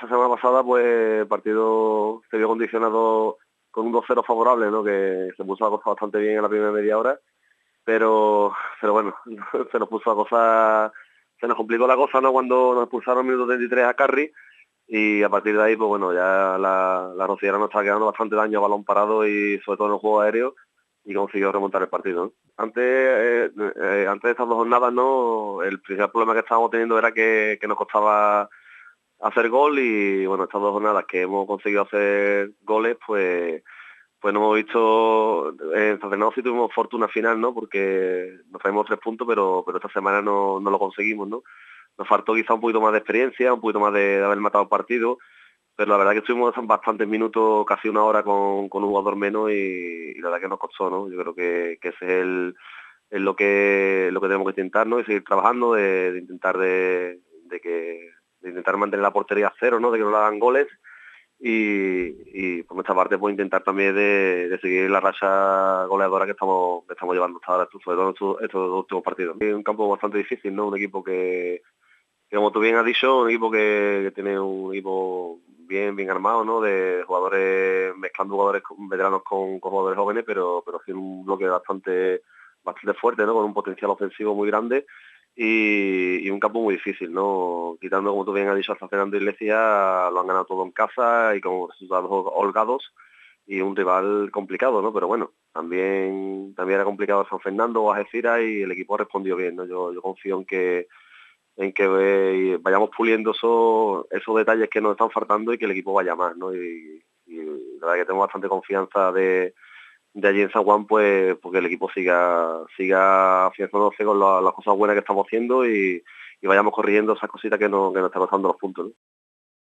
esta semana pasada, pues el partido se vio condicionado con un 2-0 favorable, ¿no? Que se puso la cosa bastante bien en la primera media hora, pero bueno, se nos puso la cosa, se nos complicó la cosa, ¿no? Cuando nos expulsaron en el minuto 33 a Carri, y a partir de ahí, pues bueno, ya la Rociera nos estaba quedando bastante daño a balón parado y sobre todo en el juego aéreo, y consiguió remontar el partido, ¿no? Antes de estas dos jornadas, ¿no? El principal problema que estábamos teniendo era que nos costaba hacer gol, y bueno, estas dos jornadas que hemos conseguido hacer goles, pues no hemos visto, en San Fernando sí tuvimos fortuna final, ¿no? Porque nos traemos 3 puntos, pero esta semana no lo conseguimos, ¿no? Nos faltó quizá un poquito más de experiencia, un poquito más de haber matado el partido, pero la verdad que estuvimos bastantes minutos, casi una hora con un jugador menos, y la verdad que nos costó, ¿no? Yo creo que ese es lo que tenemos que intentar, ¿no? Y seguir trabajando, de intentar de intentar mantener la portería a cero, ¿no? De que no le hagan goles, y por nuestra parte, pues intentar también de seguir la racha goleadora que estamos llevando hasta ahora, sobre todo estos dos últimos partidos. Es un campo bastante difícil, ¿no? Un equipo que como tú bien has dicho, un equipo que tiene un equipo bien armado, ¿no? De jugadores, mezclando jugadores veteranos con jugadores jóvenes, pero sí un bloque bastante fuerte, ¿no? Con un potencial ofensivo muy grande, y un campo muy difícil, ¿no? Quitando, como tú bien has dicho, a San Fernando y Iglesias, lo han ganado todo en casa y con resultados holgados, y un rival complicado, ¿no? Pero bueno, también era complicado San Fernando o Algeciras, y el equipo respondió bien, ¿no? Yo confío en que vayamos puliendo esos detalles que nos están faltando, y que el equipo vaya más, ¿no? Y la verdad que tengo bastante confianza de allí en San Juan, pues porque el equipo siga afianzándose con las cosas buenas que estamos haciendo, y vayamos corrigiendo esas cositas que nos están costando los puntos, ¿no?